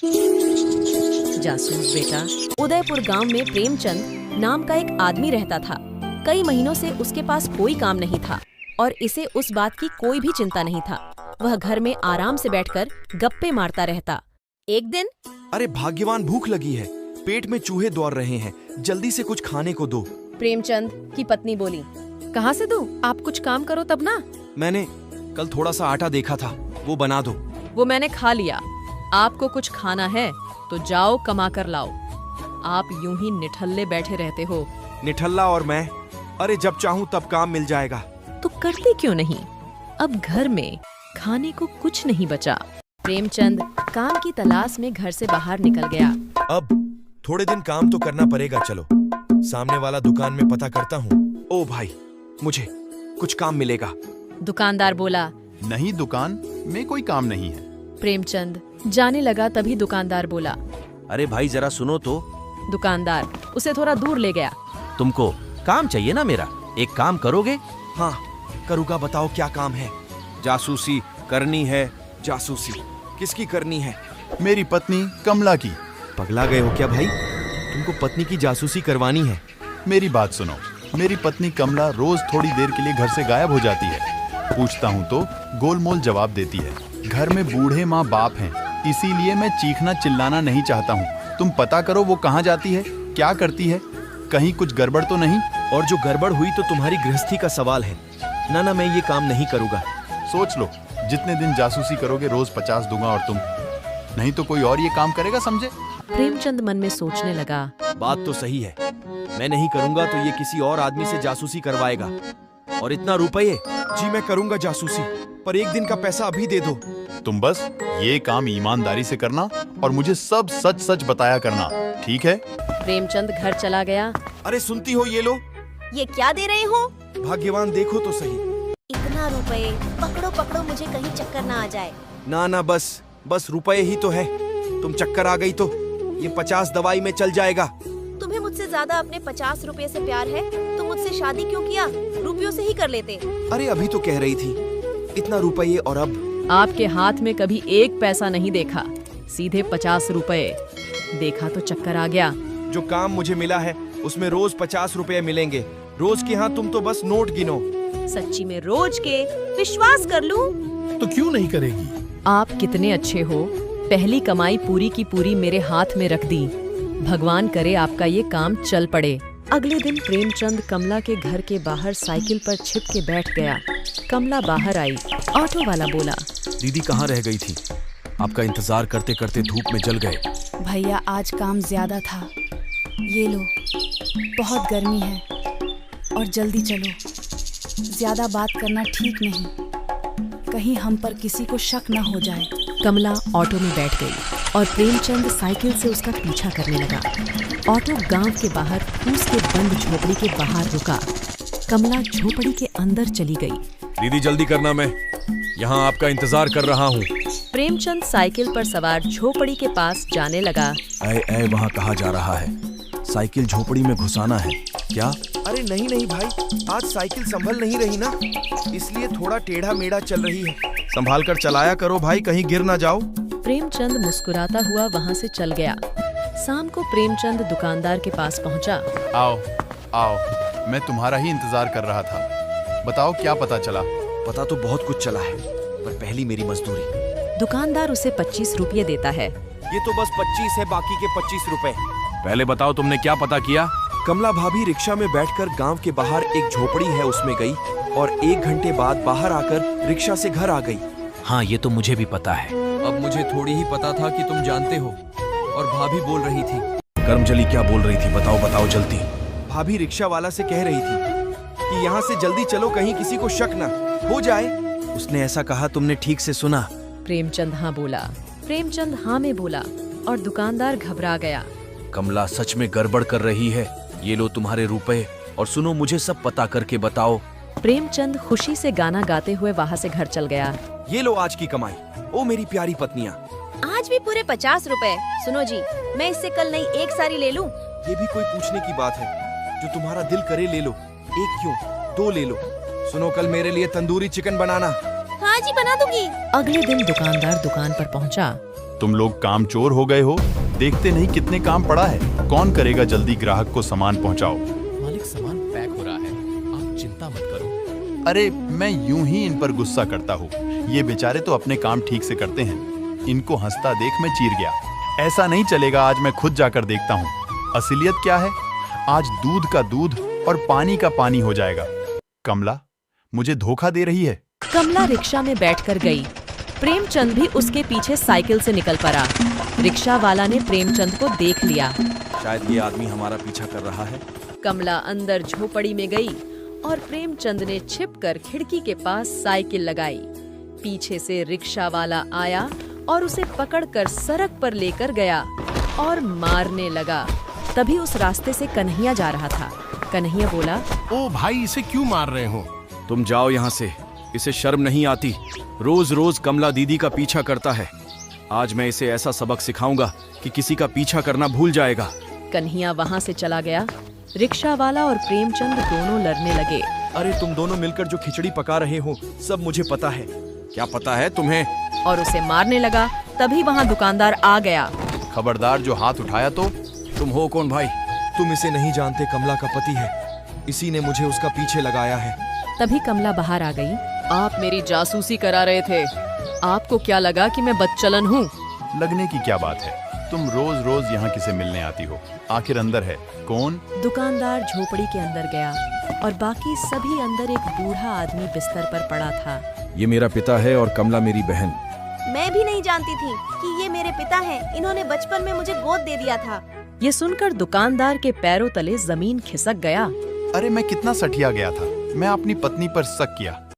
जासूस बेटा। उदयपुर गांव में प्रेमचंद नाम का एक आदमी रहता था। कई महीनों से उसके पास कोई काम नहीं था और इसे उस बात की कोई भी चिंता नहीं था। वह घर में आराम से बैठकर गप्पे मारता रहता। एक दिन, अरे भाग्यवान, भूख लगी है, पेट में चूहे दौड़ रहे हैं, जल्दी से कुछ खाने को दो। प्रेमचंद की पत्नी बोली, कहाँ से दूं? आप कुछ काम करो तब ना। मैंने कल थोड़ा सा आटा देखा था, वो बना दो। वो मैंने खा लिया। आपको कुछ खाना है तो जाओ कमा कर लाओ। आप यूं ही निठल्ले बैठे रहते हो। निठल्ला और मैं? अरे जब चाहूँ तब काम मिल जाएगा। तो करते क्यों नहीं? अब घर में खाने को कुछ नहीं बचा। प्रेमचंद काम की तलाश में घर से बाहर निकल गया। अब थोड़े दिन काम तो करना पड़ेगा। चलो सामने वाला दुकान में पता करता हूँ। ओ भाई, मुझे कुछ काम मिलेगा। दुकानदार बोला, नहीं, दुकान में कोई काम नहीं है। प्रेमचंद जाने लगा, तभी दुकानदार बोला, अरे भाई जरा सुनो तो। दुकानदार उसे थोड़ा दूर ले गया। तुमको काम चाहिए ना मेरा, एक काम करोगे? हाँ करूँगा, बताओ क्या काम है? जासूसी करनी है। जासूसी किसकी करनी है? मेरी पत्नी कमला की। पगला गए हो क्या भाई? तुमको पत्नी की जासूसी करवानी है? मेरी बात सुनो, मेरी पत्नी कमला रोज थोड़ी देर के लिए घर से गायब हो जाती है। पूछता हूँ तो गोलमोल जवाब देती है। घर में बूढ़े माँ बाप हैं, इसीलिए मैं चीखना चिल्लाना नहीं चाहता हूँ। तुम पता करो वो कहाँ जाती है, क्या करती है, कहीं कुछ गड़बड़ तो नहीं? और जो गड़बड़ हुई तो तुम्हारी गृहस्थी का सवाल है। ना मैं ये काम नहीं करूँगा। सोच लो, जितने दिन जासूसी करोगे रोज 50 दूंगा और तुम नहीं तो कोई और ये काम करेगा, समझे? प्रेमचंद मन में सोचने लगा, बात तो सही है, मैं नहीं करूँगा तो ये किसी और आदमी से जासूसी करवाएगा। और इतना रुपये? जी मैं करूँगा जासूसी, पर एक दिन का पैसा अभी दे दो। तुम बस ये काम ईमानदारी से करना और मुझे सब सच सच बताया करना, ठीक है? प्रेमचंद घर चला गया। अरे सुनती हो, ये लो। ये क्या दे रहे हो? भाग्यवान देखो तो सही। इतना रुपए, पकड़ो पकड़ो, मुझे कहीं चक्कर ना आ जाए। ना बस रुपए ही तो है। तुम चक्कर आ गई तो ये 50 दवाई में चल जाएगा। तुम्हें मुझसे ज्यादा अपने 50 रुपए से प्यार है तो मुझसे शादी क्यों किया? रुपयों से ही कर लेते। अरे अभी तो कह रही थी इतना रुपये, और अब? आपके हाथ में कभी एक पैसा नहीं देखा, सीधे 50 रुपए देखा तो चक्कर आ गया। जो काम मुझे मिला है उसमें रोज 50 रुपए मिलेंगे। रोज के यहाँ तुम तो बस नोट गिनो। सच्ची में रोज के? विश्वास कर लूं? तो क्यों नहीं करेगी? आप कितने अच्छे हो, पहली कमाई पूरी की पूरी मेरे हाथ में रख दी। भगवान करे आपका ये काम चल पड़े। अगले दिन प्रेमचंद कमला के घर के बाहर साइकिल पर छिप के बैठ गया। कमला बाहर आई। ऑटो वाला बोला, दीदी कहाँ रह गई थी? आपका इंतजार करते करते धूप में जल गए। भैया आज काम ज्यादा था, ये लो, बहुत गर्मी है और जल्दी चलो, ज्यादा बात करना ठीक नहीं, कहीं हम पर किसी को शक न हो जाए। कमला ऑटो में बैठ गई और प्रेमचंद साइकिल से उसका पीछा करने लगा। ऑटो गांव के बाहर फूस के बंद झोपड़ी के बाहर रुका। कमला झोपड़ी के अंदर चली गई। दीदी जल्दी करना, मैं यहाँ आपका इंतजार कर रहा हूँ। प्रेमचंद साइकिल पर सवार झोपड़ी के पास जाने लगा। ऐ वहाँ कहाँ जा रहा है? साइकिल झोपड़ी में घुसाना है क्या? अरे नहीं भाई, आज साइकिल संभल नहीं रही ना, इसलिए थोड़ा टेढ़ा मेढ़ा चल रही है। संभाल कर चलाया करो भाई, कहीं गिर ना जाओ। प्रेमचंद मुस्कुराता हुआ वहाँ से चल गया। शाम को प्रेमचंद दुकानदार के पास पहुँचा। आओ, मैं तुम्हारा ही इंतजार कर रहा था। बताओ क्या पता चला? पता तो बहुत कुछ चला है, पर पहली मेरी मजदूरी। दुकानदार उसे 25 रुपये देता है। ये तो बस 25 है, बाकी के 25 रुपए। पहले बताओ तुमने क्या पता किया? कमला भाभी रिक्शा में बैठकर गांव के बाहर एक झोपड़ी है उसमें गई और 1 घंटे बाद बाहर आकर रिक्शा से घर आ गई। हाँ ये तो मुझे भी पता है। अब मुझे थोड़ी ही पता था कि तुम जानते हो, और भाभी बोल रही थी। कर्मजली क्या बोल रही थी? बताओ जल्दी। भाभी रिक्शा वाला से कह रही थी कि यहाँ से जल्दी चलो, कहीं किसी को शक ना हो जाए। उसने ऐसा कहा, तुमने ठीक से सुना? प्रेमचंद हाँ बोला। प्रेमचंद हाँ में बोला और दुकानदार घबरा गया। कमला सच में गड़बड़ कर रही है। ये लो तुम्हारे रुपए, और सुनो मुझे सब पता करके बताओ। प्रेमचंद खुशी से गाना गाते हुए वहाँ से घर चल गया। ये लो आज की कमाई, ओ मेरी प्यारी पत्नियाँ। आज भी पूरे 50 रुपए? सुनो जी, मैं इससे कल नई एक साड़ी ले लूं? ये भी कोई पूछने की बात है? जो तुम्हारा दिल करे ले लो, एक क्यों 2 ले लो। सुनो, कल मेरे लिए तंदूरी चिकन बनाना। हाँ जी, बना दूंगी। अगले दिन दुकानदार दुकान पर पहुंचा। तुम लोग काम चोर हो गए हो? देखते नहीं कितने काम पड़ा है। कौन करेगा? जल्दी ग्राहक को सामान पहुंचाओ। मालिक, सामान पैक हो रहा है, आप चिंता मत करो। अरे मैं यूं ही इन पर गुस्सा करता हूँ। ये बेचारे तो अपने काम ठीक से करते हैं। इनको हंसता देख मैं चीर गया। ऐसा नहीं चलेगा, आज मैं खुद जाकर देखता हूँ असलियत क्या है। आज दूध का दूध और पानी का पानी हो जाएगा। कमला मुझे धोखा दे रही है। कमला रिक्शा में बैठकर गई। प्रेमचंद भी उसके पीछे साइकिल से निकल पड़ा। रिक्शा वाला ने प्रेमचंद को देख लिया। शायद ये आदमी हमारा पीछा कर रहा है। कमला अंदर झोपड़ी में गई और प्रेमचंद ने छिपकर खिड़की के पास साइकिल लगाई। पीछे से रिक्शा वाला आया और उसे पकड़कर सड़क पर लेकर गया और मारने लगा। तभी उस रास्ते से कन्हैया जा रहा था। कन्हैया बोला, ओ भाई, इसे क्यों मार रहे हो? तुम जाओ यहाँ से, इसे शर्म नहीं आती। रोज रोज कमला दीदी का पीछा करता है। आज मैं इसे ऐसा सबक सिखाऊंगा कि किसी का पीछा करना भूल जाएगा। कन्हैया वहाँ से चला गया। रिक्शा वाला और प्रेमचंद दोनों लड़ने लगे। अरे तुम दोनों मिलकर जो खिचड़ी पका रहे हो सब मुझे पता है। क्या पता है तुम्हें? और उसे मारने लगा। तभी वहाँ दुकानदार आ गया। खबरदार, जो हाथ उठाया तो। तुम हो कौन भाई? तुम इसे नहीं जानते, कमला का पति है। इसी ने मुझे उसका पीछे लगाया है। तभी कमला बाहर आ गई। आप मेरी जासूसी करा रहे थे। आपको क्या लगा कि मैं बदचलन हूँ? लगने की क्या बात है? तुम रोज रोज यहाँ किसे मिलने आती हो? आखिर अंदर है कौन? दुकानदार झोपड़ी के अंदर गया और बाकी सभी अंदर एक बूढ़ा आदमी बिस्तर पर पड़ा था। ये मेरा पिता है और कमला मेरी बहन। मैं भी नहीं जानती थी कि ये मेरे पिता हैं। इन्होंने बचपन में मुझे गोद दे दिया था। ये सुनकर दुकानदार के पैरों तले जमीन खिसक गया। अरे मैं कितना सठिया गया था। मैं अपनी पत्नी पर शक किया।